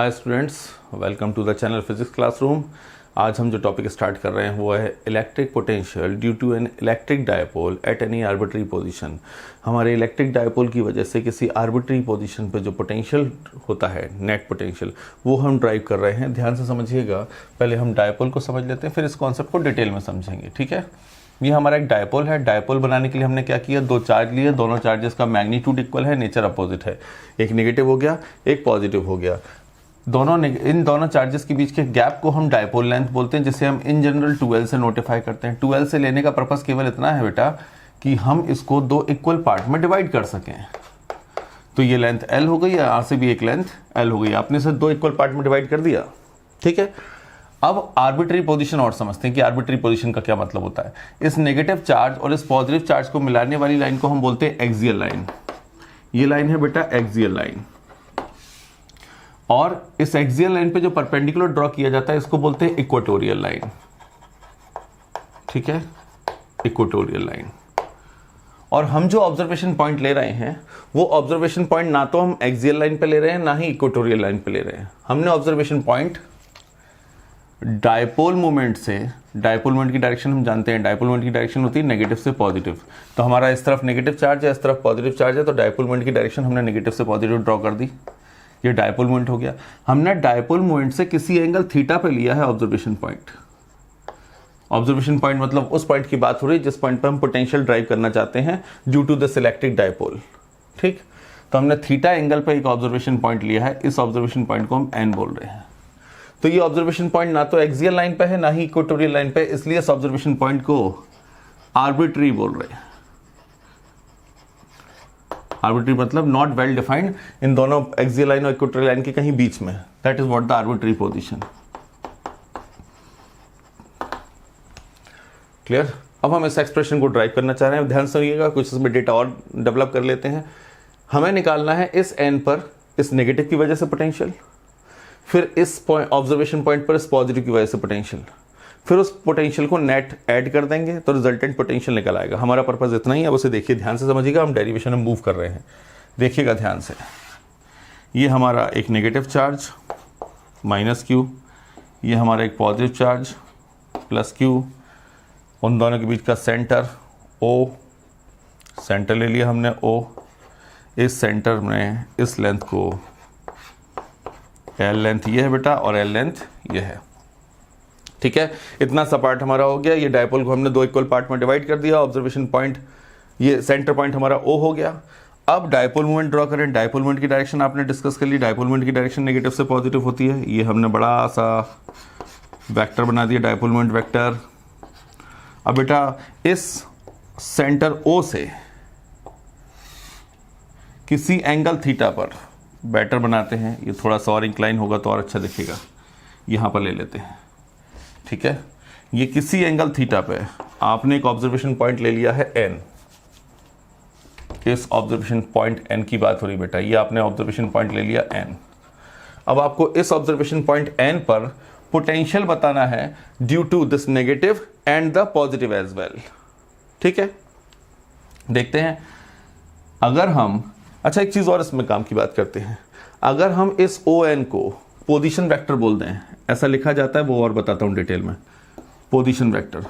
Hi students, welcome to the channel physics classroom. आज हम जो टॉपिक स्टार्ट कर रहे हैं वो है electric potential due to an electric dipole at any arbitrary position. हमारे इलेक्ट्रिक डायपोल की वजह से किसी आर्बिट्री पोजीशन पे जो पोटेंशियल होता है, नेट पोटेंशियल, वो हम ड्राइव कर रहे हैं। ध्यान से समझिएगा, पहले हम डायपोल को समझ लेते हैं, फिर इस कॉन्सेप्ट को डिटेल में समझेंगे। ठीक है, ये हमारा एक डायपोल है। डायपोल बनाने के लिए हमने क्या किया, दो चार्ज लिए, दोनों चार्जेस का मैग्नीट्यूड इक्वल है, नेचर अपोजिट है। एक नेगेटिव हो गया, एक पॉजिटिव हो गया। इन दोनों चार्जेस के बीच के गैप को हम डायपोल लेंथ बोलते हैं, जिसे हम इन जनरल 2L से नोटिफाई करते हैं। 2L से लेने का पर्पस केवल इतना है बेटा कि हम इसको दो इक्वल पार्ट में डिवाइड कर सकें। तो ये लेंथ L हो गई, यहाँ से भी एक लेंथ L हो गई, आपने इसे दो इक्वल पार्ट में डिवाइड कर दिया। ठीक है, अब आर्बिट्री पोजीशन और समझते हैं कि आर्बिट्री पोजीशन का क्या मतलब होता है। इस नेगेटिव चार्ज और इस पॉजिटिव चार्ज को मिलाने वाली लाइन को हम बोलते हैं एक्सियल लाइन। ये लाइन है बेटा एक्सियल लाइन, और इस एक्सियल लाइन पे जो परपेंडिकुलर ड्रॉ किया जाता है इसको बोलते हैं इक्वेटोरियल लाइन। ठीक है, इक्वेटोरियल लाइन। और हम जो ऑब्जर्वेशन पॉइंट ले रहे हैं वो ऑब्जर्वेशन पॉइंट ना तो हम एक्सियल लाइन पे ले रहे हैं ना ही इक्वेटोरियल लाइन पे ले रहे हैं। हमने ऑब्जर्वेशन पॉइंट डायपोल मोमेंट से, डायपोल मोमेंट की डायरेक्शन हम जानते हैं, डायपोल मोमेंट की डायरेक्शन होती है नेगेटिव से पॉजिटिव। तो हमारा इस तरफ नेगेटिव चार्ज है, इस तरफ पॉजिटिव चार्ज है, तो डायपोल मोमेंट की डायरेक्शन हमने नेगेटिव से पॉजिटिव ड्रॉ कर दी। ये डायपोल मोमेंट हो गया। हमने डायपोल मोमेंट से किसी एंगल थीटा पे लिया है ऑब्जर्वेशन पॉइंट। ऑब्जर्वेशन पॉइंट मतलब उस पॉइंट की बात हो रही है जिस पॉइंट पे हम पोटेंशियल ड्राइव करना चाहते हैं due to the electric dipole. ठीक, तो हमने थीटा एंगल पे एक ऑब्जर्वेशन पॉइंट लिया है। इस ऑब्जर्वेशन पॉइंट को हम एन बोल रहे हैं। तो ये ऑब्जर्वेशन पॉइंट ना तो एक्सियल लाइन पे है ना ही इक्वेटोरियल लाइन पे, इसलिए इस ऑब्जर्वेशन पॉइंट को आर्बिट्री बोल रहे हैं। आर्बिट्री मतलब नॉट वेल डिफाइंड, इन दोनों एक्सियल लाइन और इक्वेटोरियल लाइन के कहीं बीच में। That is what the arbitrary position. Clear? अब हम इस एक्सप्रेशन को ड्राइव करना चाह रहे हैं। ध्यान से सुनिएगा, कुछ इसमें डेटा और डेवलप कर लेते हैं। हमें निकालना है इस एन पर इस नेगेटिव की वजह से पोटेंशियल, फिर इस ऑब्जर्वेशन पॉइंट पर इस पॉजिटिव की वजह से पोटेंशियल, फिर उस पोटेंशियल को नेट ऐड कर देंगे तो रिजल्टेंट पोटेंशियल निकल आएगा। हमारा पर्पस इतना ही है। अब उसे देखिए, ध्यान से समझिएगा, हम डेरिवेशन में मूव कर रहे हैं। देखिएगा ध्यान से, ये हमारा एक नेगेटिव चार्ज माइनस Q, ये हमारा एक पॉजिटिव चार्ज प्लस Q, उन दोनों के बीच का सेंटर O, सेंटर ले लिया हमने O, इस सेंटर में इस लेंथ को L लेंथ ये है बेटा और L लेंथ ये है। ठीक है, इतना सा पार्ट हमारा हो गया। ये डायपोल को हमने दो इक्वल पार्ट में डिवाइड कर दिया। ऑब्जर्वेशन पॉइंट, ये सेंटर पॉइंट हमारा O हो गया। अब डायपोल मोमेंट ड्रॉ करें। डायपोल मोमेंट की डायरेक्शन आपने डिस्कस कर ली। डायपोल मोमेंट की डायरेक्शन नेगेटिव से पॉजिटिव होती है। ये हमने बड़ा सा वेक्टर बना दिया, डायपोल मोमेंट वेक्टर। अब बेटा इस सेंटर O से किसी एंगल थीटा पर बेटर बनाते हैं। ये थोड़ा सा और इंक्लाइन होगा तो और अच्छा दिखेगा, यहां पर ले लेते हैं। ठीक है, ये किसी एंगल थीटा पे आपने एक ऑब्जर्वेशन पॉइंट ले लिया है n। इस ऑब्जर्वेशन पॉइंट n की बात हो रही बेटा, ये आपने ऑब्जर्वेशन पॉइंट ले लिया n। अब आपको इस ऑब्जर्वेशन पॉइंट n पर पोटेंशियल बताना है due to this negative and the positive as well. ठीक है, देखते हैं। अगर हम, अच्छा एक चीज और इसमें काम की बात करते हैं। अगर हम इस ON को पोजीशन वेक्टर बोल दें, ऐसा लिखा जाता है, वो और बताता हूं डिटेल में। पोजीशन वेक्टर,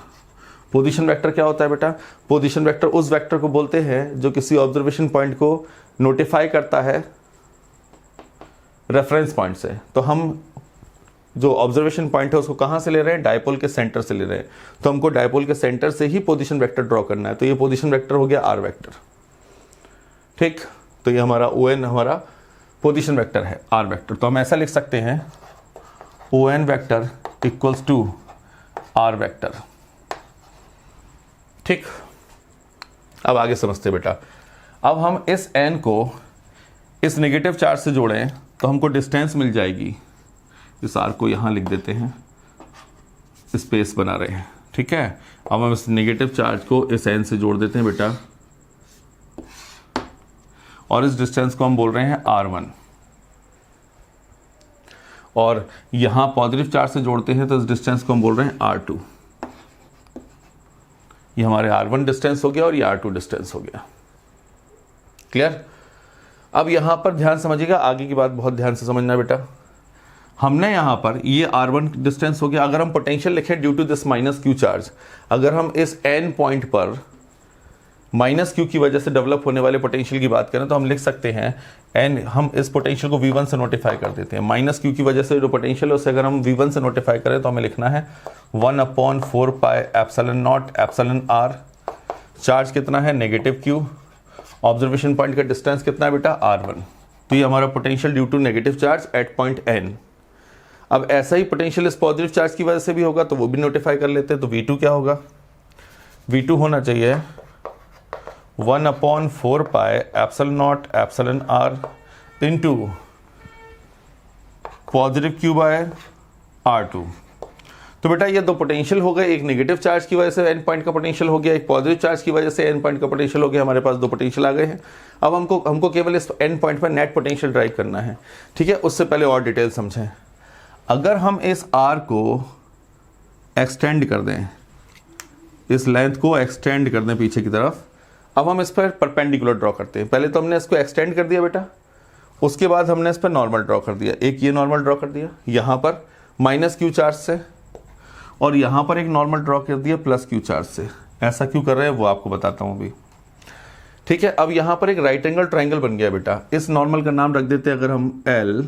पोजीशन वेक्टर क्या होता है बेटा? पोजीशन वेक्टर उस वेक्टर को बोलते हैं जो किसी ऑब्जर्वेशन पॉइंट को नोटिफाई करता है रेफरेंस पॉइंट से। तो हम जो ऑब्जर्वेशन पॉइंट है उसको कहां से ले रहे हैं? डायपोल के सेंटर से ले रहे हैं। तो हमको डायपोल के सेंटर से ही पोजीशन वेक्टर ड्रॉ करना है। तो ये पोजीशन वेक्टर हो गया R वेक्टर। ठीक, तो ये हमारा ON हमारा पोजीशन वेक्टर है, R वेक्टर। तो हम ऐसा लिख सकते हैं ON vector equals to R vector. ठीक, अब आगे समझते बेटा। अब हम इस n को इस नेगेटिव चार्ज से जोड़ें तो हमको डिस्टेंस मिल जाएगी। इस R को यहां लिख देते हैं, स्पेस बना रहे हैं। ठीक है, अब हम इस नेगेटिव चार्ज को इस n से जोड़ देते हैं बेटा, और इस डिस्टेंस को हम बोल रहे हैं R1। और यहां पॉजिटिव चार्ज से जोड़ते हैं तो इस डिस्टेंस को हम बोल रहे हैं R2। ये हमारे R1 डिस्टेंस हो गया और ये R2 डिस्टेंस हो गया। क्लियर? अब यहां पर ध्यान समझिएगा, आगे की बात बहुत ध्यान से समझना बेटा। हमने यहाँ पर ये r1 डिस्टेंस हो गया। अगर हम पोटेंशियल लिखें due to this minus q charge, अगर हम इस n पॉइंट पर माइनस क्यू की वजह से डेवलप होने वाले पोटेंशियल की बात करें तो हम लिख सकते हैं n, हम इस पोटेंशियल को v1 से नोटिफाई कर देते हैं। माइनस क्यू की वजह से जो पोटेंशियल है उसे अगर हम v1 से नोटिफाई करें तो हमें लिखना है 1/4 pi epsilon naught epsilon r। Charge कितना है नेगेटिव q, ऑब्जर्वेशन पॉइंट का डिस्टेंस कितना है बेटा r1। तो ये हमारा potential due to negative charge at point n। अब ऐसा ही पोटेंशियल इस पॉजिटिव चार्ज की वजह से भी होगा तो वो भी नोटिफाई कर लेते हैं। तो v2 क्या होगा, v2 होना चाहिए 1/4 pi epsilon naught epsilon r into positive q by r2। तो बेटा ये दो पोटेंशियल हो गए, एक नेगेटिव चार्ज की वजह से एन पॉइंट का पोटेंशियल हो गया, एक पॉजिटिव चार्ज की वजह से एन पॉइंट का पोटेंशियल हो गया। हमारे पास दो पोटेंशियल आ गए हैं। अब हमको केवल इस एन पॉइंट पर नेट पोटेंशियल ड्राइव करना है, ठीक है। उससे पहले और डिटेल समझें। अगर हम इस r को एक्सटेंड कर दें, इस लेंथ को एक्सटेंड कर दें पीछे की तरफ, अब हम इस पर परपेंडिकुलर ड्रॉ करते हैं। पहले तो हमने इसको एक्सटेंड कर दिया बेटा, उसके बाद हमने इस पर नॉर्मल ड्रॉ कर दिया। एक ये नॉर्मल ड्रॉ कर दिया यहाँ पर माइनस क्यू चार्ज से, और यहाँ पर एक नॉर्मल ड्रॉ कर दिया प्लस क्यू चार्ज से। ऐसा क्यों कर रहे हैं वो आपको बताता हूँ अभी, ठीक है। अब यहाँ पर एक राइट एंगल ट्राइंगल बन गया बेटा। इस नॉर्मल का नाम रख देते हैं अगर हम L,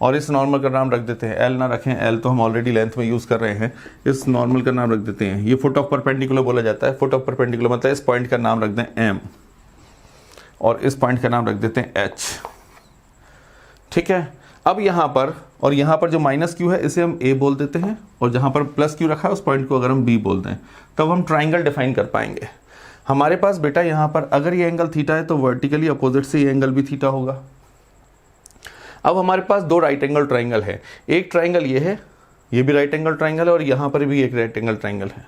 और इस नॉर्मल का नाम रख देते हैं L, ना रखें L तो हम ऑलरेडी लेंथ में यूज़ कर रहे हैं। इस नॉर्मल का नाम रख देते हैं, ये फुट ऑफ परपेंडिकुलर बोला जाता है। फुट ऑफ परपेंडिकुलर मतलब इस पॉइंट का नाम रख दें M, और इस पॉइंट का नाम रख देते हैं H, ठीक है। अब यहाँ पर और यहाँ पर जो माइनस क्यू है इसे हम A बोल देते हैं, और जहाँ पर प्लस क्यू रखा है उस पॉइंट को अगर हम B बोल दें तब हम ट्राइंगल डिफाइन कर पाएंगे। हमारे पास बेटा यहाँ पर अगर ये एंगल थीटा है तो वर्टिकली अपोजिट से ये एंगल भी थीटा होगा। अब हमारे पास दो राइट एंगल ट्राइंगल है, एक ट्राइंगल ये है, ये भी राइट एंगल ट्राइंगल है, और यहाँ पर भी एक राइट एंगल ट्राइंगल है।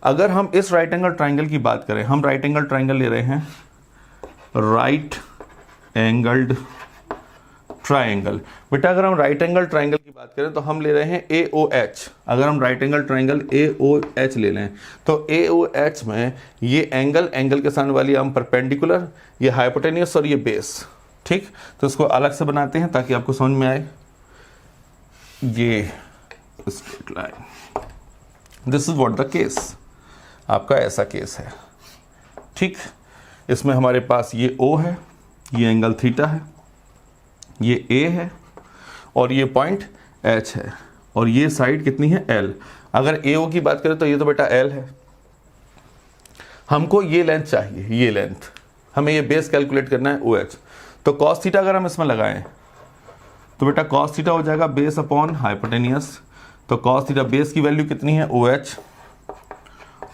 अगर हम इस राइट एंगल ट्राइंगल की बात करें, हम राइट एंगल ट्राइंगल ले रहे हैं राइट एंगल्ड ट्राइंगल। बेटा अगर हम राइट एंगल ट्राइंगल की बात करें तो हम ले रहे हैं AOH। अगर हम राइट एंगल ट्राइंगल AOH ले लें तो AOH में ये एंगल के सामने वाली हम परपेंडिकुलर, ये हाइपोटेनियस और ये बेस, ठीक। तो इसको अलग से बनाते हैं ताकि आपको समझ में आए। ये straight line, this is what the case, आपका ऐसा केस है, ठीक। इसमें हमारे पास ये O है, ये एंगल थीटा है, ये A है, और ये पॉइंट H है, और ये साइड कितनी है L। अगर AO की बात करें तो ये तो बेटा L है। हमको ये लेंथ चाहिए, ये लेंथ, हमें ये बेस कैलकुलेट करना है OH। तो cos थीटा अगर हम इसमें लगाएं तो बेटा cos थीटा हो जाएगा बेस अपॉन हाइपोटेनियस। तो cos थीटा बेस की वैल्यू कितनी है OH,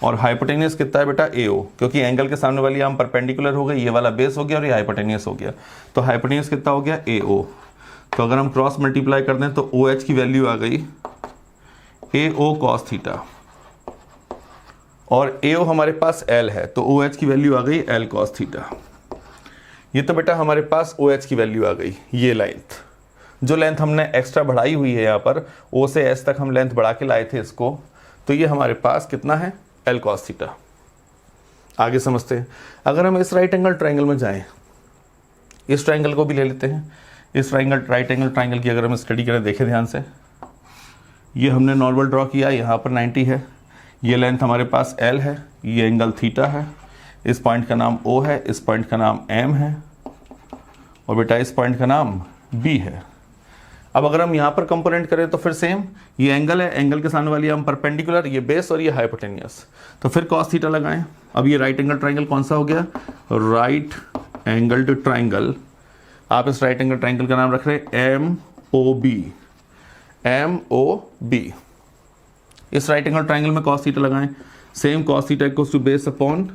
और हाइपोटेनियस कितना है बेटा AO, क्योंकि एंगल के सामने वाली हम परपेंडिकुलर हो गई, ये वाला बेस हो गया और ये हाइपोटेनियस हो गया। तो हाइपोटेनियस कितना हो गया AO। तो अगर हम क्रॉस मल्टीप्लाई कर दें तो OH की वैल्यू आ गई AO cos थीटा, और AO हमारे पास L है तो OH की वैल्यू आ गई L cos थीटा। ये तो बेटा हमारे पास OH की वैल्यू आ गई। ये लेंथ, जो लेंथ हमने एक्स्ट्रा बढ़ाई हुई है यहाँ पर O से S तक हम लेंथ बढ़ा के लाए थे इसको, तो ये हमारे पास कितना है L cos थीटा। आगे समझते हैं। अगर हम इस राइट एंगल ट्राइंगल में जाएं, इस ट्राइंगल को भी ले लेते हैं। इस ट्राइंगल राइट एंगल ट्राइंगल की अगर हम स्टडी करें, देखें ध्यान से, ये हमने नॉर्मल ड्रॉ किया, यहाँ पर 90 है, ये लेंथ हमारे पास L है, ये एंगल थीटा है, इस पॉइंट का नाम O है, इस पॉइंट का नाम M है, और बेटा इस पॉइंट का नाम B है। अब अगर हम यहाँ पर कंपोनेंट करें तो फिर सेम, ये एंगल है, एंगल के सामने वाली हम परपेंडिकुलर, ये बेस और ये हाइपोटेनियस, तो फिर cos थीटा लगाएं। अब ये राइट एंगल ट्राइंगल कौन सा हो गया, राइट एंगल्ड ट्राइंगल। आप इस राइट एंगल ट्राइंगल का नाम रख रहे हैं MOB। इस राइट एंगल ट्राइंगल में cos थीटा लगाएं, same cos theta equals to base upon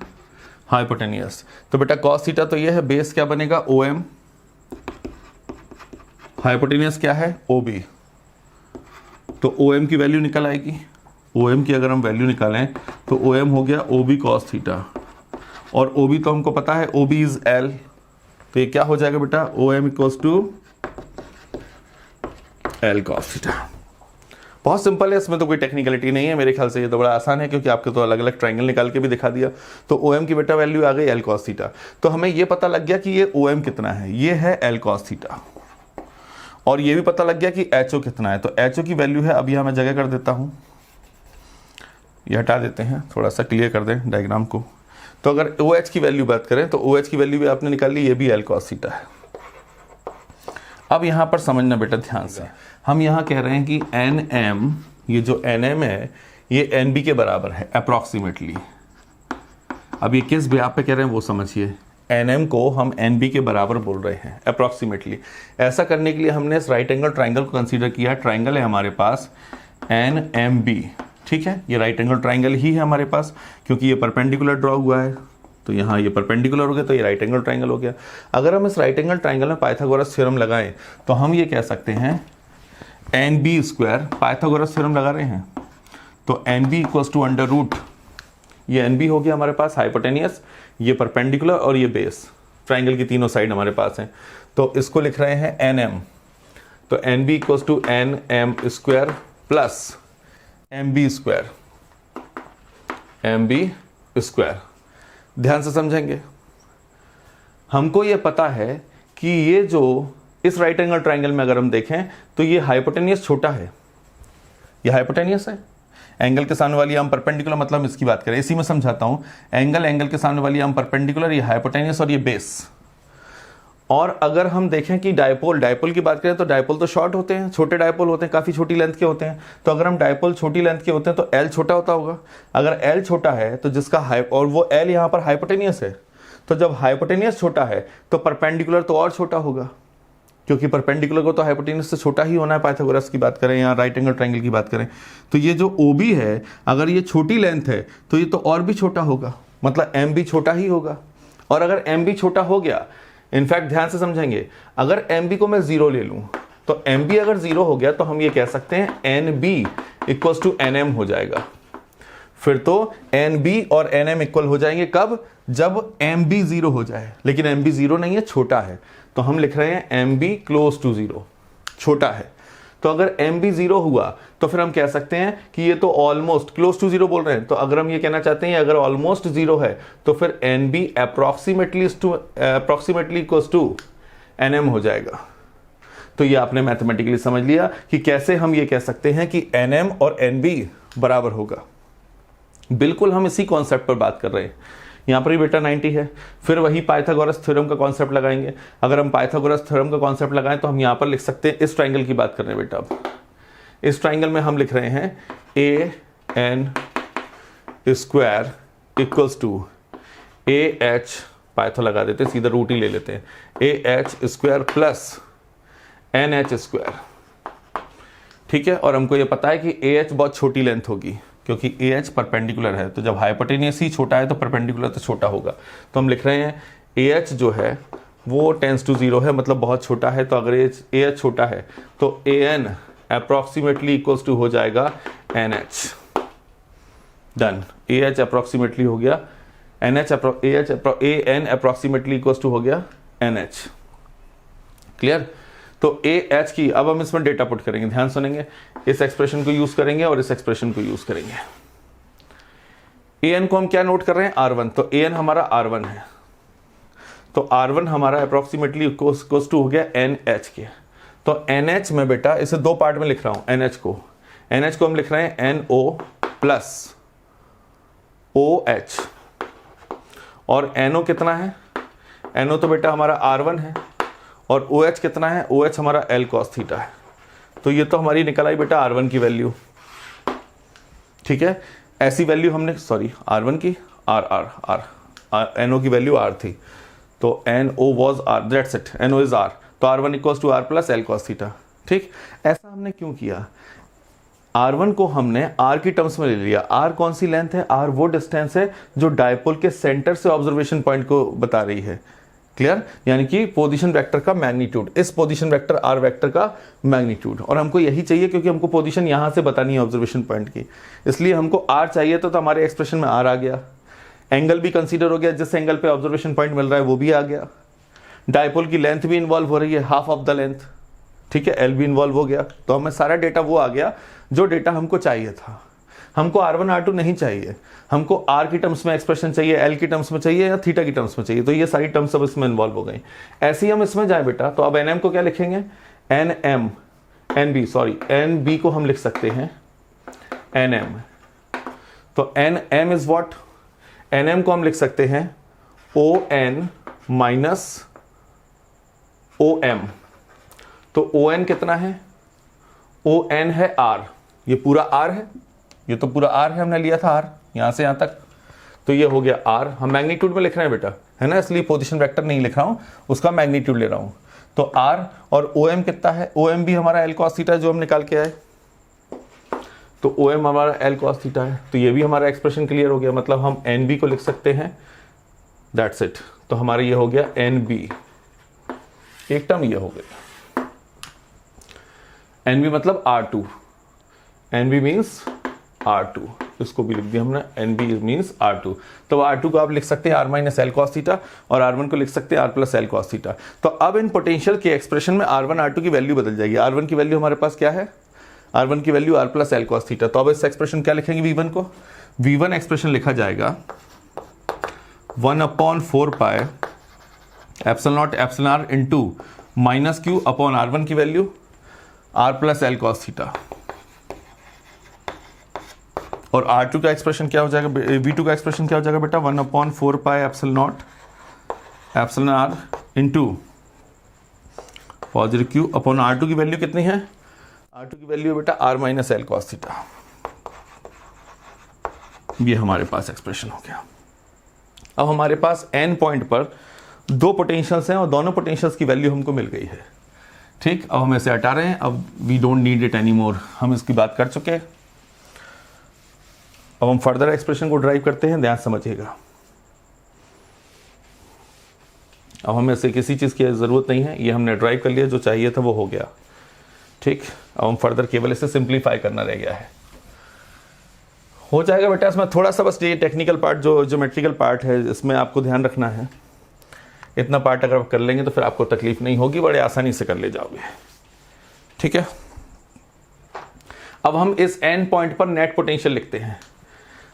hypotenuse. तो बेटा cos थीटा तो ये है, बेस क्या बनेगा OM, हाइपोटेनियस क्या है OB। तो OM की वैल्यू निकल आएगी। OM की अगर हम वैल्यू निकालें तो OM हो गया OB cos थीटा, और OB तो हमको पता है OB इज L। तो ये क्या हो जाएगा बेटा OM equals to L cos theta. बहुत सिंपल है, इसमें तो कोई टेक्निकलिटी नहीं है। मेरे ख्याल से ये तो बड़ा आसान है, क्योंकि आपके तो अलग अलग ट्राइंगल निकाल के भी दिखा दिया। तो OM की बेटा वैल्यू आ गई L cos थीटा। तो हमें ये पता लग गया कि ये OM कितना है, ये है L cos थीटा। और ये भी पता लग गया कि HO कितना है। तो HO की वैल्यू है, अभी यहाँ मैं जगह कर देता हूँ, ये हटा देते हैं, थोड़ा सा क्लियर कर दें डायग्राम को। तो अगर OH की वैल्यू बात करें तो OH की वैल्यू भी आपने निकाल ली, ये भी L cos थीटा है। अब यहाँ पर समझना बेटा ध्यान से, हम यहाँ कह रहे हैं कि NM, ये जो NM है ये NB के बराबर है अप्रॉक्सीमेटली। अब ये किस ब्याह पे कह रहे हैं वो समझिए, NM को हम NB के बराबर बोल रहे हैं अप्रॉक्सीमेटली। ऐसा करने के लिए हमने इस राइट एंगल ट्राइंगल को कंसीडर किया। ट्राइंगल है हमारे पास NMB, ठीक है, ये राइट एंगल ट्राइंगल ही है हमारे पास, क्योंकि ये परपेंडिकुलर ड्रॉ हुआ है, तो यहाँ ये परपेंडिकुलर हो गया, तो ये राइट एंगल ट्राइंगल हो गया। अगर हम इस राइट एंगल ट्राइंगल में पाइथागोरस थ्योरम लगाएं तो हम ये कह सकते हैं NB स्क्वायर, पाइथागोरस थ्योरम लगा रहे हैं तो NB equals to under root, ये NB हो गया हमारे पास हाइपोटेनियस, ये परपेंडिकुलर और ये बेस, ट्राइंगल की तीनों साइड हमारे पास हैं, तो इसको लिख रहे हैं NM। तो NB equals to NM square plus MB square, MB square. ध्यान से समझेंगे, हमको ये पता है कि ये जो इस राइट एंगल ट्राइंगल में अगर हम देखें तो ये हाइपोटेनियस छोटा है, ये हाइपोटेनियस है, एंगल के सामने वाली हम परपेंडिकुलर, मतलब इसकी बात करें, इसी में समझाता हूं, एंगल के सामने वाली हम परपेंडिकुलर, ये हाइपोटेनियस और ये बेस। और अगर हम देखें कि डायपोल की बात करें तो डायपोल तो शॉर्ट होते हैं, छोटे डायपोल होते हैं, काफ़ी छोटी लेंथ के होते हैं। तो अगर हम डायपोल छोटी लेंथ के होते हैं तो L छोटा होता होगा। अगर L छोटा है तो जिसका और वो L यहाँ पर हाइपोटेनियस है, तो जब हाइपोटेनियस छोटा है तो परपेंडिकुलर तो और छोटा होगा, क्योंकि परपेंडिकुलर को तो हाइपोटेनियस से छोटा ही होना है। पाइथागोरस की बात करें या राइट एंगल ट्राइंगल की बात करें तो ये जो OB है, अगर ये छोटी लेंथ है तो ये तो और भी छोटा होगा, मतलब MB छोटा ही होगा। और अगर MB छोटा हो गया, इनफैक्ट ध्यान से समझेंगे, अगर MB को मैं 0 ले लूं तो MB अगर 0 हो गया तो हम ये कह सकते हैं NB इक्वल्स टू NM हो जाएगा। फिर तो NB और NM इक्वल हो जाएंगे कब? जब MB 0 हो जाए, लेकिन MB 0 नहीं है, छोटा है, तो हम लिख रहे हैं MB क्लोज टू 0, छोटा है। तो अगर MB 0 हुआ तो फिर हम कह सकते हैं कि ये तो ऑलमोस्ट क्लोज टू 0 बोल रहे हैं, तो अगर हम ये कहना चाहते हैं अगर ऑलमोस्ट 0 है तो फिर NB approximately equals to NM हो जाएगा। तो ये आपने मैथमेटिकली समझ लिया कि कैसे हम ये कह सकते हैं कि NM और NB बराबर होगा। बिल्कुल हम इसी कॉन्सेप्ट पर बात कर रहे हैं। यहाँ पर ही बेटा 90 है, फिर वही पाइथागोरस थ्योरम का कॉन्सेप्ट लगाएंगे। अगर हम पाइथागोरस थ्योरम का कॉन्सेप्ट लगाएं तो हम यहाँ पर लिख सकते हैं, इस ट्राइंगल की बात कर रहे हैं बेटा, अब इस ट्राइंगल में हम लिख रहे हैं AN square equals to AH, पाइथो लगा देते हैं, सीधा रूट ही ले लेते हैं, AH square plus NH square, ठीक है। और हमको ये पता है कि AH बहुत छोटी लेंथ होगी, क्योंकि AH परपेंडिकुलर है, तो जब हाइपोटेनियस ही छोटा है तो परपेंडिकुलर तो छोटा होगा। तो हम लिख रहे हैं AH जो है वो टेंस टू 0 है, मतलब बहुत छोटा है। तो अगर AH छोटा है तो AN अप्रॉक्सीमेटली इक्वल्स टू हो जाएगा NH। डन, AH अप्रॉक्सीमेटली हो गया AN अप्रॉक्सीमेटली इक्वल्स टू हो गया NH। क्लियर? तो AH की अब हम इसमें डेटा पुट करेंगे, ध्यान सुनेंगे, इस एक्सप्रेशन को यूज करेंगे और इस एक्सप्रेशन को यूज करेंगे। AN को हम क्या नोट कर रहे हैं? R1, तो AN हमारा R1 है, तो R1 हमारा अप्रोक्सीमेटली इक्वल्स टू हो गया NH के। तो NH में बेटा इसे दो पार्ट में लिख रहा हूं, NH को हम लिख रहे हैं NO प्लस OH, और NO कितना है? NO तो बेटा हमारा R1 है, और OH कितना है? OH हमारा L cos थीटा है। तो ये तो हमारी निकल आई बेटा R1 की वैल्यू, ठीक है। ऐसी वैल्यू हमने, सॉरी R1 की NO की वैल्यू R थी, तो NO was R, that's it, NO is R, तो R1 equals to R plus L cos theta, ठीक। ऐसा हमने क्यों किया? R1 को हमने R की टर्म्स में ले लिया। R कौन सी लेंथ है? R वो डिस्टेंस है जो डायपोल के सेंटर से ऑब्जर्वेशन पॉइंट को बता रही है। क्लियर? यानी कि पोजीशन वेक्टर का मैग्नीट्यूड, इस पोजीशन वेक्टर R वेक्टर का मैग्नीट्यूड, और हमको यही चाहिए क्योंकि हमको पोजीशन यहां से बतानी है ऑब्जर्वेशन पॉइंट की, इसलिए हमको R चाहिए। तो हमारे एक्सप्रेशन में R आ गया, एंगल भी कंसीडर हो गया, जिस एंगल पे ऑब्जर्वेशन पॉइंट मिल रहा है वो भी आ गया, डायपोल की लेंथ भी इन्वॉल्व हो रही है, हाफ ऑफ द लेंथ, ठीक है, L भी इन्वॉल्व हो गया। तो हमें सारा डेटा वो आ गया जो डेटा हमको चाहिए था। हमको R1 R2 नहीं चाहिए, हमको R की टर्म्स में एक्सप्रेशन चाहिए, L की टर्म्स में चाहिए, या थीटा की टर्म्स में चाहिए। तो ये सारी टर्म्स अब इसमें इन्वॉल्व हो गई। ऐसे ही हम इसमें जाए बेटा, तो अब NM को क्या लिखेंगे? N M N B, sorry N B को हम लिख सकते हैं एन एम। तो N M is what, N M को हम लिख सकते हैं O N minus O M. तो ओ एन कितना है, ओ एन है आर, ये पूरा आर है, ये तो पूरा आर है, हमने लिया था आर यहां से यहां तक, तो ये हो गया आर। हम मैग्नीट्यूड में लिख रहे हैं बेटा, है ना, इसलिए पोजीशन वेक्टर नहीं लिख रहा हूं, उसका मैग्नीट्यूड ले रहा हूं। तो आर और ओ एम कितना है, ओ एम भी हमारा एल कॉस थीटा जो हम निकाल के आए, तो ओ एम हमारा एल कॉस थीटा है। तो ये भी हमारा एक्सप्रेशन क्लियर हो गया, मतलब हम एन बी को लिख सकते हैं, दैट्स इट। तो हमारा ये हो गया एन बी, एक टर्म ये हो गया। एन बी मतलब R two, N B means R two, इसको भी लिख दिया हमने, N B means R two. तो आर टू को आप लिख सकते हैं R minus L cos theta, और आर वन को लिख सकते हैं R plus L cos theta. तो अब इन पोटेंशियल के एक्सप्रेशन में आर वन आर टू की वैल्यू बदल जाएगी। आर वन की वैल्यू हमारे पास क्या है, आर वन की value R plus L cos theta. तो अब इस एक्सप्रेशन क्या लिखेंगे, वी वन को, वी वन एक्सप्रेशन लिखा जाएगा 1/4 pi epsilon naught epsilon R into minus Q upon R one की value R plus L cos theta. और R2 का एक्सप्रेशन क्या हो जाएगा, V2 का एक्सप्रेशन क्या हो जाएगा बेटा, 1/4 pi epsilon naught epsilon R into positive Q upon R2 की वैल्यू कितनी है, R2 की वैल्यू है बेटा R minus L cos theta. ये हमारे पास एक्सप्रेशन हो गया। अब हमारे पास n पॉइंट पर दो पोटेंशियल्स हैं और दोनों पोटेंशियल्स की वैल्यू हमको मिल गई है। ठीक, अब हम इसे हटा रहे हैं, अब we don't need it any more, हम इसकी बात कर चुके हैं। अब हम फर्दर एक्सप्रेशन को ड्राइव करते हैं, ध्यान समझिएगा। अब हमें से किसी चीज़ की ज़रूरत नहीं है, ये हमने ड्राइव कर लिया, जो चाहिए था वो हो गया। ठीक, अब हम फर्दर केवल इसे सिंप्लीफाई करना रह गया है, हो जाएगा बेटा। इसमें थोड़ा सा बस ये टेक्निकल पार्ट, जो ज्योमेट्रिकल पार्ट है, इसमें आपको ध्यान रखना है। इतना पार्ट अगर आप कर लेंगे तो फिर आपको तकलीफ नहीं होगी, बड़े आसानी से कर ले जाओगे। ठीक है, अब हम इस एन पॉइंट पर नेट पोटेंशियल लिखते हैं।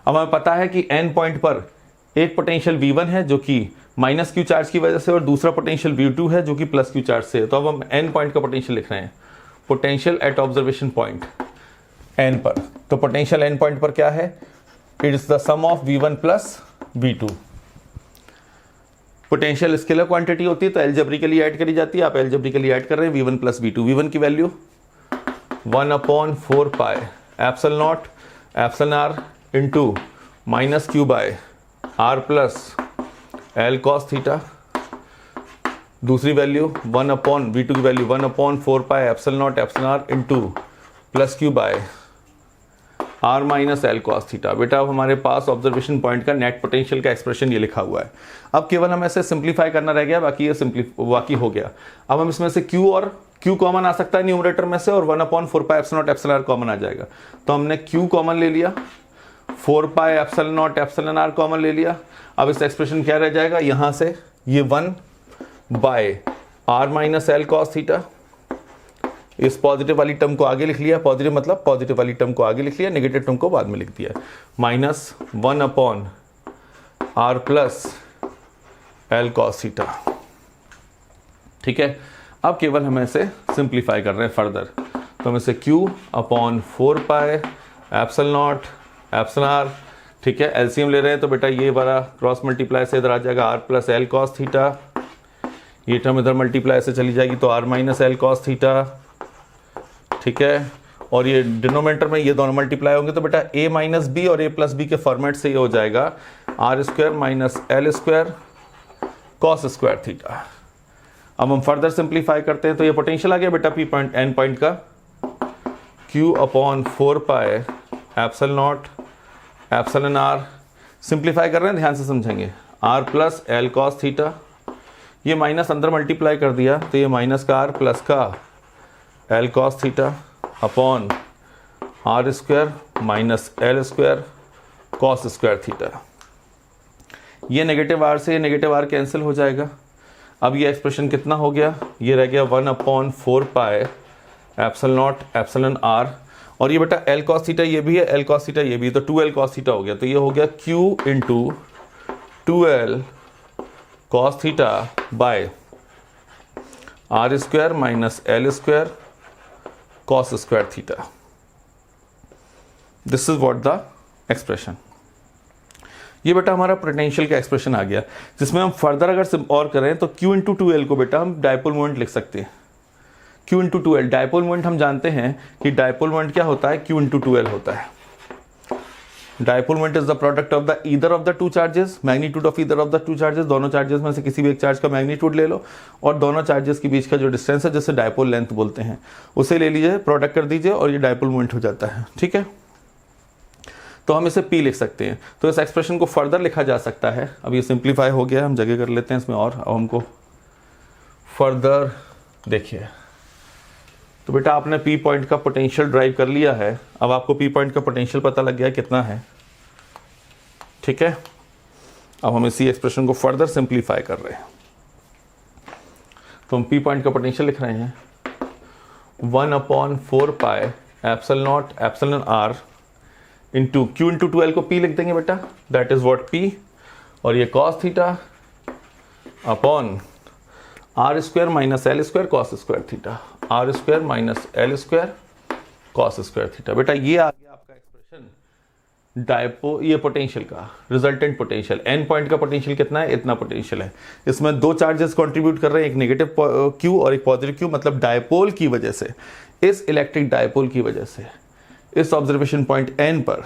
अब हमें पता है कि एन पॉइंट पर एक पोटेंशियल V1 है जो कि माइनस क्यू चार्ज की वजह से, और दूसरा पोटेंशियल V2 है जो कि प्लस क्यू चार्ज से है। तो अब हम एन पॉइंट का पोटेंशियल लिख रहे हैं, potential at observation point N पर। तो पोटेंशियल एन पॉइंट पर क्या है, it is the sum of V1 plus V2। Potential scalar quantity होती है तो एल्जेब्रिकली ऐड करी जाती है, आप एल्जेब्रिकली ऐड कर रहे हैं V1 प्लस V2। V1 की value 1/4 pi epsilon naught epsilon R into minus Q by R plus L cos theta. दूसरी वैल्यू V2 की value 1/4 pi epsilon naught epsilon R into plus Q by R minus L cos theta. बेटा अब हमारे पास observation point का net potential का expression ये लिखा हुआ है। अब केवल हमें इसे सिंप्लीफाई करना रह गया, बाकी ये बाकी हो गया। अब हम इसमें से Q और Q कॉमन आ सकता है न्यूमरेटर में से, और 1/4 pi epsilon naught epsilon R common आ जाएगा। तो हमने Q कॉमन ले लिया, 4 pi epsilon naught epsilon R common ले लिया। अब इस एक्सप्रेशन क्या रह जाएगा, यहां से ये 1 by R minus L cos theta. इस पॉजिटिव वाली टर्म को आगे लिख लिया, पॉजिटिव मतलब पॉजिटिव वाली टर्म को आगे लिख लिया, नेगेटिव टर्म को बाद में लिख दिया, minus 1/r plus L cos theta. ठीक है, अब केवल हमें इसे सिंप्लीफाई कर रहे हैं फर्दर। तो हम इसे Q/4 pi epsilon naught epsilon R, ठीक है, एलसीएम ले रहे हैं तो बेटा ये वाला क्रॉस मल्टीप्लाई से इधर आ जाएगा r plus L cos theta. ये टर्म इधर मल्टीप्लाई से चली जाएगी तो r minus L cos theta. ठीक है, और ये डिनोमिनेटर में ये दोनों मल्टीप्लाई होंगे तो बेटा a माइनस बी और a प्लस बी के फॉर्मेट से ये हो जाएगा R square minus L square cos square theta. अब हम फर्दर सिंप्लीफाई करते हैं तो ये पोटेंशियल आ गया बेटा पी पॉइंट एन पॉइंट का, Q/4 pi epsilon naught epsilon R. Simplify कर रहे हैं, ध्यान से समझेंगे, r plus L cos theta. ये माइनस अंदर मल्टीप्लाई कर दिया तो ये माइनस का r प्लस का L cos theta upon R square minus L square cos square theta. ये नेगेटिव आर से ये नेगेटिव आर कैंसिल हो जाएगा। अब ये एक्सप्रेशन कितना हो गया, ये रह गया 1/4 pi epsilon naught epsilon R. और ये बेटा एल कॉस थीटा ये भी है, एल कॉस थीटा ये भी है, तो 2l कॉस थीटा हो गया। तो ये हो गया Q into 2l cos theta by R square minus L square cos square theta. This is what the expression. ये बेटा हमारा पोटेंशियल का एक्सप्रेशन आ गया, जिसमें हम फर्दर अगर और करें तो Q इंटू 2L को बेटा हम डायपोल मोमेंट लिख सकते हैं। Q into 2L dipole moment हम जानते हैं कि डायपोल मोमेंट क्या होता है, Q इंटू 2L होता है। Dipole moment is the product of the either of the two charges, magnitude of either of the two charges. दोनों चार्जेस में से किसी भी एक चार्ज का मैग्नीट्यूड ले लो और दोनों चार्जेस के बीच का जो डिस्टेंस है, जिसे डायपोल लेंथ बोलते हैं, उसे ले लीजिए, प्रोडक्ट कर दीजिए और ये डायपोल मोमेंट हो जाता है। ठीक है, तो हम इसे P लिख सकते हैं। तो इस एक्सप्रेशन को फर्दर लिखा जा सकता है। अब ये सिंप्लीफाई हो गया, हम जगह कर लेते हैं इसमें और अब हमको फर्दर देखिए। तो बेटा आपने P पॉइंट का पोटेंशियल ड्राइव कर लिया है। अब आपको P पॉइंट का पोटेंशियल पता लग गया कितना है। ठीक है, अब हम इसी एक्सप्रेशन को फर्दर सिंप्लीफाई कर रहे हैं। तो हम P पॉइंट का पोटेंशियल लिख रहे हैं 1/4 pi epsilon naught epsilon r into Q into 2L को P लिख देंगे बेटा, दैट इज व्हाट P, और ये cos theta upon R square minus L square cos square theta, R square minus L square cos square theta. बेटा ये आ गया आपका एक्सप्रेशन ये पोटेंशियल का, रिजल्टेंट पोटेंशियल। एन पॉइंट का पोटेंशियल कितना है, इतना पोटेंशियल है। इसमें दो चार्जेस कंट्रीब्यूट कर रहे हैं, एक नेगेटिव Q और एक पॉजिटिव Q, मतलब डायपोल की वजह से, इस इलेक्ट्रिक डायपोल की वजह से इस ऑब्जर्वेशन पॉइंट N पर,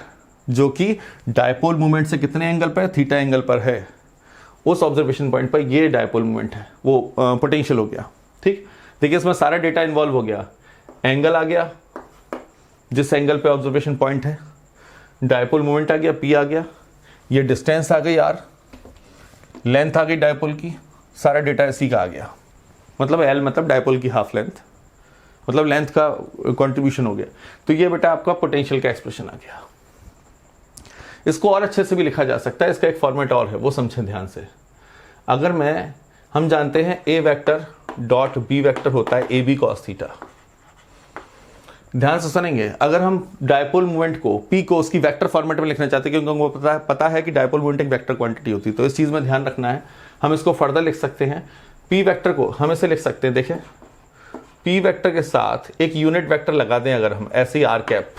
जो कि डायपोल मूवमेंट से कितने एंगल पर, थीटा एंगल पर है, उस ऑब्जर्वेशन पॉइंट पर ये डायपोल मूवमेंट है, वो पोटेंशियल हो गया। ठीक, देखिए इसमें सारा डेटा इन्वॉल्व हो गया। एंगल आ गया जिस एंगल पे ऑब्जर्वेशन पॉइंट है, डायपोल मूवमेंट आ गया P आ गया, ये डिस्टेंस आ गई R, लेंथ आ गई डायपोल की, सारा डेटा इसी का आ गया। मतलब L मतलब डायपोल की हाफ लेंथ, मतलब लेंथ का कंट्रीब्यूशन हो गया। तो ये बेटा आपका पोटेंशियल का एक्सप्रेशन आ गया। इसको और अच्छे से भी लिखा जा सकता है, इसका एक फॉर्मेट और है, वो समझें ध्यान से। अगर हम जानते हैं A vector dot B vector होता है AB cos थीटा। ध्यान से सुनेंगे, अगर हम डायपोल मूवमेंट को P को उसकी वेक्टर फॉर्मेट में लिखना चाहते हैं, क्योंकि हमको पता है कि डायपोल मूवमेंट एक वेक्टर क्वांटिटी होती है, तो इस चीज में ध्यान रखना है। हम इसको फर्दर लिख सकते हैं, P वेक्टर को हम इसे लिख सकते हैं, देखें P वेक्टर के साथ एक यूनिट वेक्टर लगा दें, अगर हम ऐसे ही r कैप,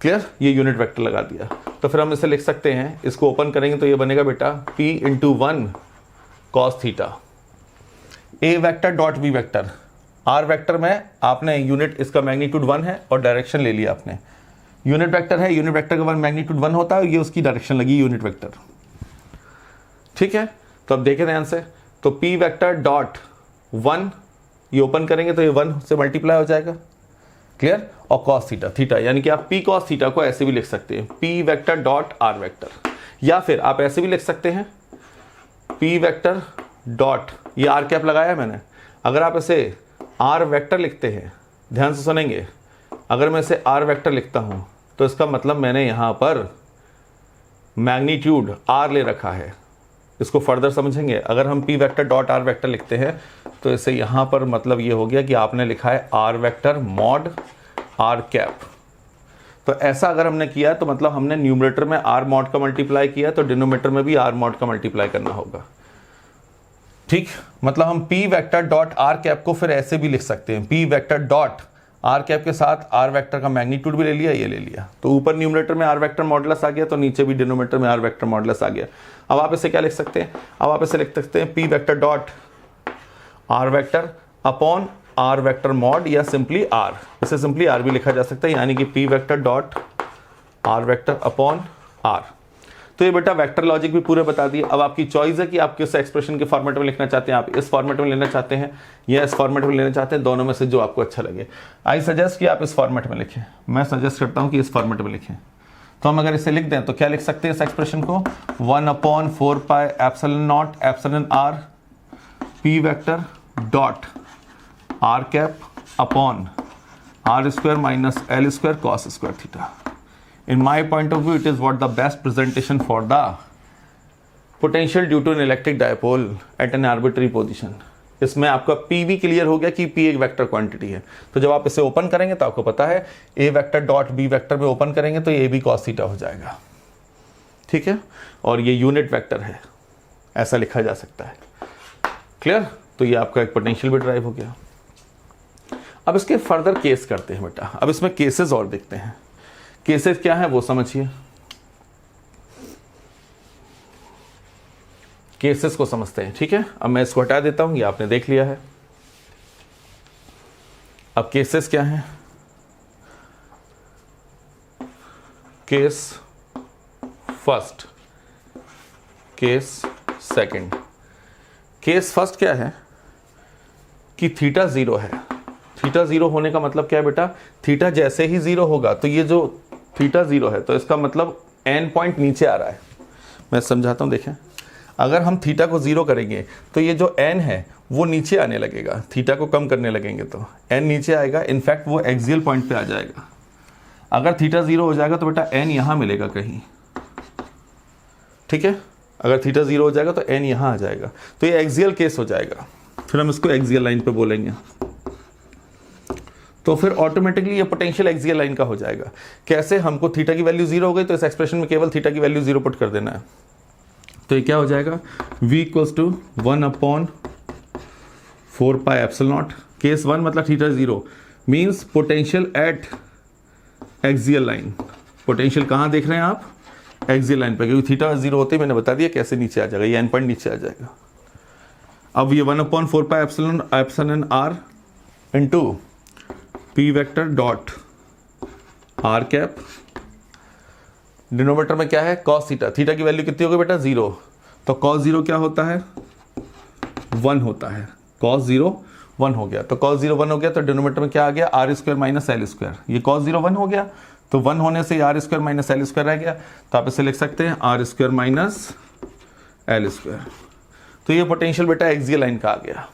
क्लियर, ये यूनिट वेक्टर लगा दिया, तो फिर हम इसे लिख सकते हैं, इसको ओपन करेंगे तो ये बनेगा बेटा P into 1 cos theta. A vector dot B vector, R vector में आपने यूनिट, इसका मैग्नीट्यूड 1 है और डायरेक्शन ले लिया आपने, यूनिट वेक्टर है, यूनिट वेक्टर का मैग्नीट्यूड 1 होता है, ये उसकी डायरेक्शन लगी यूनिट वेक्टर। ठीक है, तो अब देखें ध्यान से, तो P वेक्टर डॉट 1, ये ओपन करेंगे तो ये 1 से मल्टीप्लाई हो जाएगा, क्लियर, और cos थीटा, थीटा यानी कि आप P cos थीटा को ऐसे भी लिख सकते हैं, P vector dot R vector, या फिर आप ऐसे भी लिख सकते हैं P वेक्टर डॉट, ये R कैप लगाया मैंने, अगर आप इसे R वेक्टर लिखते हैं, ध्यान से सुनेंगे, अगर मैं इसे R वेक्टर लिखता हूं तो इसका मतलब मैंने यहां पर मैग्नीट्यूड R ले रखा है। इसको फर्दर समझेंगे, अगर हम P vector dot R vector लिखते हैं तो इसे यहां पर मतलब ये हो गया कि आपने लिखा है R vector mod R cap. तो ऐसा अगर हमने किया तो मतलब हमने न्यूमरेटर में R मॉड का मल्टीप्लाई किया, तो डिनोमिनेटर में भी R मॉड का मल्टीप्लाई करना होगा। ठीक, मतलब हम P vector dot R cap को फिर ऐसे भी लिख सकते हैं, P vector dot R cap के साथ R वेक्टर का मैग्नीट्यूड भी ले लिया, ये ले लिया, तो ऊपर न्यूमरेटर में R वेक्टर मॉडुलस आ गया, तो नीचे भी डिनोमिनेटर में R वेक्टर मॉडुलस आ गया। अब आप इसे क्या लिख सकते हैं, अब आप इसे लिख सकते हैं P vector dot R vector upon R vector mod, या सिंपली R, इसे सिंपली R भी लिखा जा सकता है, यानी कि P vector dot R vector upon R। तो ये बेटा वेक्टर लॉजिक भी पूरे बता दिए। अब आपकी चॉइस है कि आप किस एक्सप्रेशन के फॉर्मेट में लिखना चाहते हैं, आप इस फॉर्मेट में लेना चाहते हैं या इस फॉर्मेट में लेना चाहते हैं, दोनों में से जो आपको अच्छा लगे। आई सजेस्ट कि आप इस फॉर्मेट में लिखें, मैं सजेस्ट करता हूं कि इस फॉर्मेट में लिखें। तो हम अगर इसे लिख दें तो क्या लिख सकते हैं इस एक्सप्रेशन को, 1/4 pi epsilon naught epsilon r P vector dot R cap upon R square minus L square cos square theta. In my point of view, it is what the best presentation for the potential due to an electric dipole at an arbitrary position. इसमें आपका P भी clear हो गया कि P एक vector quantity है। तो जब आप इसे ओपन करेंगे तो आपको पता है A vector dot B vector में ओपन करेंगे तो ये AB cos थीटा हो जाएगा। ठीक है, और ये यूनिट वेक्टर है, ऐसा लिखा जा सकता है। क्लियर? तो ये आपका एक पोटेंशियल भी ड्राइव हो गया। अब इसके फर्दर केस करते हैं बेटा, अब इसमें केसेस और देखते हैं। केसेस क्या है वो समझिए, केसेस को समझते हैं, ठीक है। अब मैं इसको हटा देता हूं, ये आपने देख लिया है। अब केसेस क्या हैं? Case first, case second. Case first क्या है कि थीटा 0 है। थीटा 0 होने का मतलब क्या है बेटा? थीटा जैसे ही 0 होगा तो ये जो थीटा 0 है तो इसका मतलब n पॉइंट नीचे आ रहा है। मैं समझाता हूं, देखें, अगर हम थीटा को 0 करेंगे तो ये जो n है वो नीचे आने लगेगा, थीटा को कम करने लगेंगे तो n नीचे आएगा, इनफैक्ट वो एक्सियल पॉइंट पे आ जाएगा। अगर थीटा 0 हो जाएगा तो बेटा n यहां मिलेगा कहीं, ठीक है। अगर थीटा 0 हो जाएगा तो n यहां आ जाएगा, तो ये एक्सियल केस हो जाएगा। फिर हम इसको एक्सियल लाइन पे बोलेंगे, तो फिर ऑटोमेटिकली ये पोटेंशियल एक्सियल लाइन का हो जाएगा। कैसे? हमको थीटा की वैल्यू 0 हो गई तो इस एक्सप्रेशन में केवल थीटा की वैल्यू 0 पुट कर देना है। तो ये क्या हो जाएगा? v equals to 1/4 pi epsilon naught. Case 1 मतलब theta 0 means potential at axial line. Potential कहाँ देख रहे हैं आप? एक्सियल लाइन पे, क्योंकि थीटा 0 होते ही मैंने बता दिया कैसे नीचे आ जाएगा, ये n पॉइंट नीचे आ जाएगा। अब ये 1/4 pi epsilon r into P vector dot r cap. Denominator में क्या है? Cos theta. थीटा की वैल्यू कितनी होगी बेटा? 0। तो कॉस 0 क्या होता है? 1 होता है। कॉस 0 1 हो गया, तो कॉस 0 1 हो गया, तो डिनोमिनेटर में क्या आ गया? r square minus L square. ये कॉस 0 1 हो गया, तो 1 होने से r square minus L square रह गया, तो आप इसे लिख सकते हैं r square minus L square. तो ये पोटेंशियल बेटा एक्सियल लाइन का आ गया।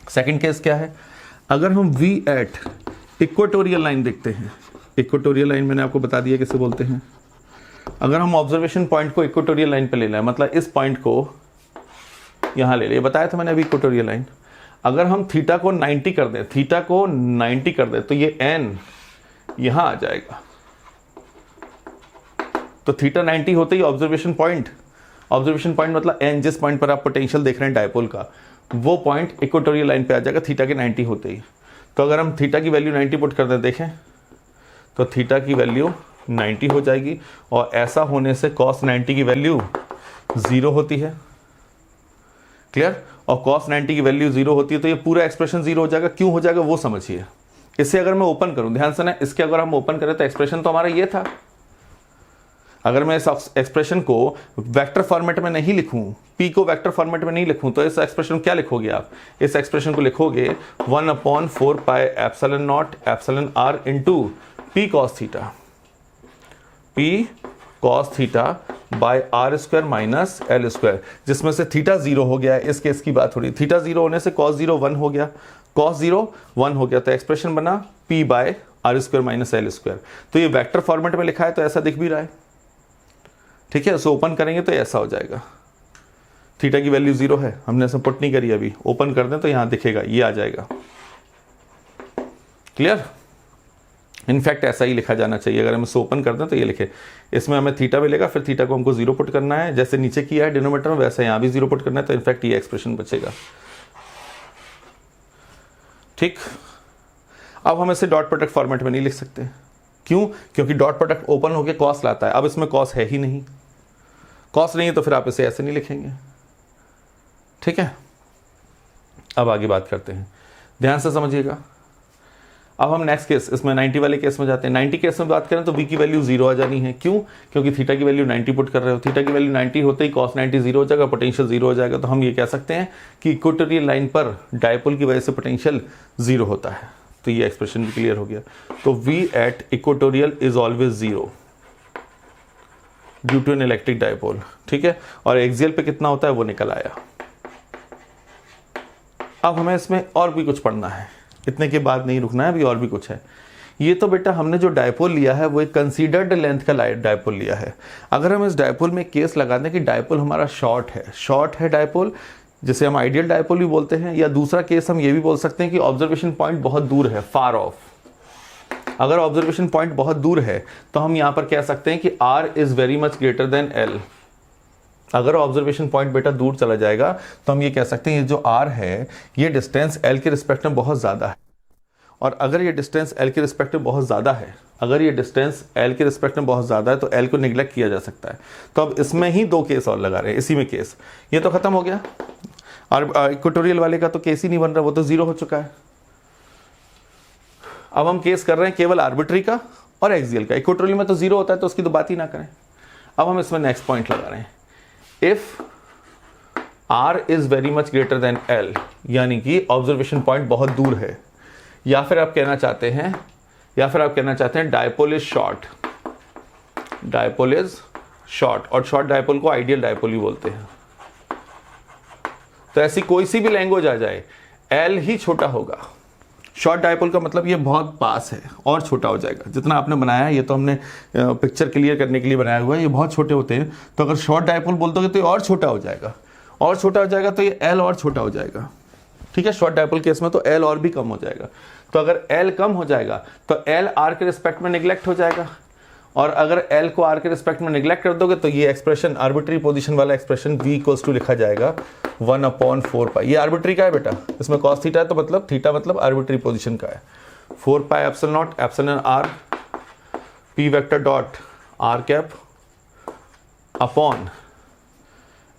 सेकंड केस क्या है? अगर हम v एट इक्वेटोरियल लाइन देखते हैं, इक्वेटोरियल लाइन मैंने आपको बता दिया किसे बोलते हैं। अगर हम ऑब्जर्वेशन पॉइंट को इक्वेटोरियल लाइन पे ले लें, मतलब इस पॉइंट को यहां ले लें, बताया था मैंने अभी इक्वेटोरियल लाइन। अगर हम थीटा को 90 कर दें, थीटा को 90 कर दें तो ये n यहां आ जाएगा। तो थीटा 90 होते ही ऑब्जर्वेशन पॉइंट मतलब n, जिस पॉइंट पर आप पोटेंशियल देख रहे हैं डायपोल का, वो पॉइंट इक्वेटोरियल लाइन पे आ जाएगा थीटा के 90 होते ही। तो अगर हम थीटा की वैल्यू 90 पुट कर दें, देखें, तो थीटा की वैल्यू 90 हो जाएगी, और ऐसा होने से cos 90 की वैल्यू 0 होती है। क्लियर? और cos 90 की वैल्यू 0 होती है तो ये पूरा एक्सप्रेशन 0 हो जाएगा। क्यों हो जाएगा वो समझिए। इसे अगर मैं ओपन करूं, ध्यान से ना, इसके अगर हम ओपन करें तो एक्सप्रेशन तो हमारा ये था। अगर मैं इस एक्सप्रेशन को वेक्टर फॉर्मेट में नहीं लिखूं, p को वेक्टर फॉर्मेट में नहीं लिखूं, तो इस एक्सप्रेशन को क्या लिखोगे आप? इस एक्सप्रेशन को लिखोगे 1/4 pi epsilon naught epsilon r into p cos theta, p cos theta by r square minus L square, जिसमें से थीटा 0 हो गया है। इस केस की बात हो रही है। थीटा 0 होने से cos 0 1 हो गया, cos 0 1 हो गया, तो एक्सप्रेशन बना p by r square minus L square. तो ये वेक्टर फॉर्मेट में लिखा है तो ऐसा दिख भी रहा है, ठीक है। उसे ओपन करेंगे तो ऐसा हो जाएगा। थीटा की वैल्यू 0 है, हमने ऐसा पुट नहीं करी अभी, ओपन कर दें तो यहां दिखेगा, ये आ जाएगा। क्लियर? इनफैक्ट ऐसा ही लिखा जाना चाहिए। अगर हम इसे ओपन कर दें तो ये लिखे, इसमें हमें थीटा मिलेगा, फिर थीटा को हमको 0 पुट करना है, जैसे नीचे किया है डिनोमिनेटर में वैसे यहां भी 0 पुट करना है, तो इनफैक्ट ये एक्सप्रेशन बचेगा। ठीक। अब हम इसे डॉट प्रोडक्ट फॉर्मेट में नहीं लिख सकते। क्यों? क्योंकि डॉट प्रोडक्ट ओपन होकर कॉस लाता है। अब इसमें कॉस है ही नहीं, कॉस नहीं है तो फिर आप इसे ऐसे नहीं लिखेंगे, ठीक है। अब आगे बात करते हैं, ध्यान से समझिएगा। अब हम नेक्स्ट केस, इसमें 90 वाले केस में जाते हैं। 90 केस में बात करें तो v की वैल्यू 0 आ जानी है। क्यों? क्योंकि थीटा की वैल्यू 90 पुट कर रहे हो। थीटा की वैल्यू 90 होते ही cos 90 0 हो जाएगा, पोटेंशियल 0 हो जाएगा। तो हम ये कह सकते हैं कि इक्वेटोरियल लाइन पर डायपोल की वजह से पोटेंशियल 0 होता है। तो ये एक्सप्रेशन भी क्लियर हो गया। तो v at equatorial is always 0 due to an electric dipole, ठीक है। और एक्सियल पे कितना होता है वो निकल आया। अब हमें इसमें और भी कुछ पढ़ना है, इतने के बाद नहीं रुकना है, अभी और भी कुछ है। ये तो बेटा हमने जो डायपोल लिया है वो एक कंसीडर्ड लेंथ का डायपोल लिया है। अगर हम इस डायपोल में केस लगा दें कि डायपोल हमारा शॉर्ट है डायपोल, जिसे हम आइडियल डायपोल भी बोलते हैं, या दूसरा केस हम ये भी बोल सकते हैं कि ऑब्जर्वेशन पॉइंट बहुत दूर है, फार ऑफ। अगर ऑब्जर्वेशन पॉइंट बहुत दूर है तो हम यहां पर कह सकते हैं कि r is very much greater than l। अगर ऑब्जर्वेशन पॉइंट बेटा दूर चला जाएगा तो हम ये कह सकते हैं ये जो r है ये डिस्टेंस l के रिस्पेक्ट में बहुत ज़्यादा है, और अगर ये डिस्टेंस l के रिस्पेक्ट में बहुत ज़्यादा है, अगर ये डिस्टेंस l के रिस्पेक्ट में बहुत ज़्यादा है तो l को निगलेक्ट किया जा सकता है। तो अब इसमें ही 2 केस और लगा रहे हैं, इसी में केस ये तो ख़त्म हो गया, और इक्वेटोरियल वाले का तो केस ही नहीं बन रहा, वो तो 0 हो चुका है। अब हम केस कर रहे हैं केवल आर्बिट्री का और एक्सियल का। इक्वेटोरियल में तो 0 होता है तो उसकी तो बात ही ना करें। अब हम इसमें नेक्स्ट पॉइंट लगा रहे हैं, if r is very much greater than l, यानी कि ऑब्जर्वेशन पॉइंट बहुत दूर है, या फिर आप कहना चाहते हैं dipole is short, dipole is short, और शॉर्ट डायपोल को आइडियल डायपोल ही बोलते हैं। तो ऐसी कोई सी भी लैंग्वेज आ जाए, l ही छोटा होगा। शॉर्ट डायपोल का मतलब ये बहुत पास है और छोटा हो जाएगा। जितना आपने बनाया है ये तो हमने पिक्चर क्लियर करने के लिए बनाया हुआ है, ये बहुत छोटे होते हैं। तो अगर शॉर्ट डायपोल बोल दोगे तो ये और छोटा हो जाएगा, और छोटा हो जाएगा तो ये l और छोटा हो जाएगा। ठीक है, शॉर्ट डायपोल केस में तो l और भी कम हो जाएगा। तो अगर l कम हो जाएगा तो l r के रिस्पेक्ट में निगलेक्ट हो जाएगा, और अगर l को r के रिस्पेक्ट में निगलेक्ट कर दोगे तो ये एक्सप्रेशन आर्बिट्री पोजीशन वाला एक्सप्रेशन v इक्वल्स टू लिखा जाएगा 1/4 पाई। ये आर्बिट्री का है बेटा, इसमें cos थीटा है तो मतलब थीटा मतलब आर्बिट्री पोजीशन का है। 4 pi epsilon naught epsilon r p vector dot r cap upon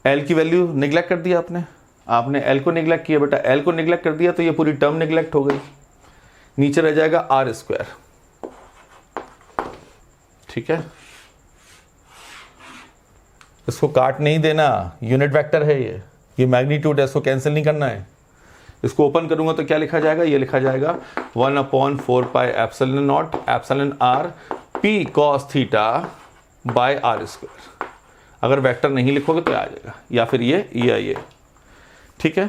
l की वैल्यू निगलेक्ट कर दिया आपने l को निगलेक्ट किया बेटा, l को निगलेक्ट कर दिया तो ये पूरी टर्म निगलेक्ट हो गई, नीचे रह जाएगा r स्क्वायर। ठीक है, इसको काट नहीं देना, यूनिट वेक्टर है ये मैग्नीट्यूड है, इसको कैंसिल नहीं करना है। इसको ओपन करूंगा तो क्या लिखा जाएगा, ये लिखा जाएगा 1/4 pi epsilon naught epsilon r p cos theta by r square. अगर वेक्टर नहीं लिखोगे तो आ जाएगा, या फिर ये। ठीक है,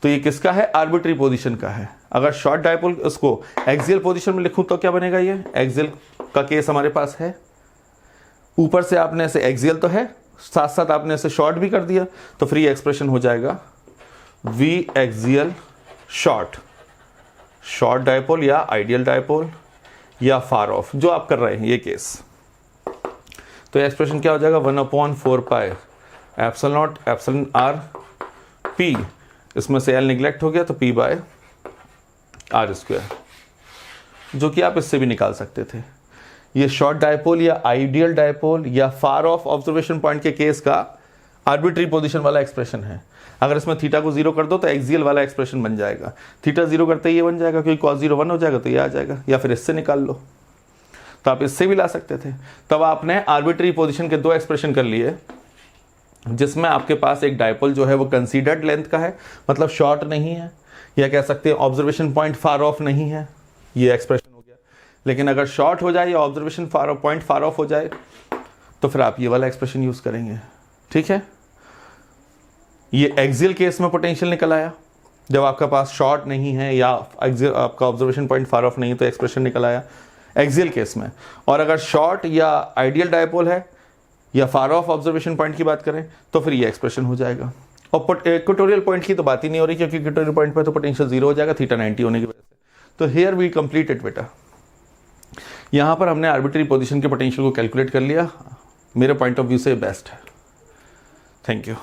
तो ये किसका है, आर्बिट्री पोजीशन का है। अगर शॉर्ट डायपोल उसको एक्सियल पोजीशन में लिखूं तो क्या बनेगा, ये एक्सियल का केस हमारे पास है। ऊपर से आपने ऐसे एक्सियल तो है, साथ साथ आपने ऐसे शॉर्ट भी कर दिया, तो फिर ये एक्सप्रेशन हो जाएगा v एक्सियल शॉर्ट डायपोल या आइडियल डायपोल या फार ऑफ, जो आप कर रहे हैं ये केस। तो ये एक्सप्रेशन क्या हो जाएगा 1/4 pi epsilon naught epsilon r p, इसमें से l निगलेक्ट हो गया तो p बाय r स्क्वायर, जो कि आप इससे भी निकाल सकते थे। ये शॉर्ट डायपोल या आइडियल डायपोल या फार ऑफ ऑब्जर्वेशन पॉइंट के केस का आर्बिट्री पोजीशन वाला एक्सप्रेशन है। अगर इसमें थीटा को 0 कर दो तो एक्सियल वाला एक्सप्रेशन बन जाएगा, थीटा 0 करते ही ये बन जाएगा, क्योंकि cos 0 1 हो जाएगा तो ये आ जाएगा, या फिर इससे निकाल लो, तो आप इससे भी ला सकते थे। तब आपने आर्बिट्री पोजीशन के 2 एक्सप्रेशन कर लिए, जिसमें आपके पास एक डायपोल जो है वो कंसीडर्ड लेंथ का है, मतलब शॉर्ट नहीं है, या कह सकते हैं ऑब्जर्वेशन पॉइंट फार ऑफ नहीं है, ये एक्सप्रेशन हो गया। लेकिन अगर शॉर्ट हो जाए या ऑब्जर्वेशन पॉइंट फार ऑफ हो जाए तो फिर आप ये वाला एक्सप्रेशन यूज करेंगे। ठीक है, ये एक्सियल केस में पोटेंशियल निकल आया, जब आपका पास शॉर्ट नहीं है या आपका ऑब्जर्वेशन पॉइंट फार ऑफ नहीं है तो एक्सप्रेशन निकल आया एक्सियल केस में। और अगर शॉर्ट या आइडियल डायपोल है या फार ऑफ ऑब्जर्वेशन पॉइंट की बात करें तो फिर ये एक्सप्रेशन हो जाएगा। और इक्वेटोरियल पॉइंट की तो बात ही नहीं हो रही, क्योंकि इक्वेटोरियल पॉइंट पे तो पोटेंशियल 0 हो जाएगा थीटा 90 होने की वजह से। तो हियर वी कंप्लीटेड बेटा, यहाँ पर हमने आर्बिट्री पोजीशन के पोटेंशियल को कैलकुलेट कर लिया, मेरे पॉइंट ऑफ व्यू से बेस्ट है। Thank you.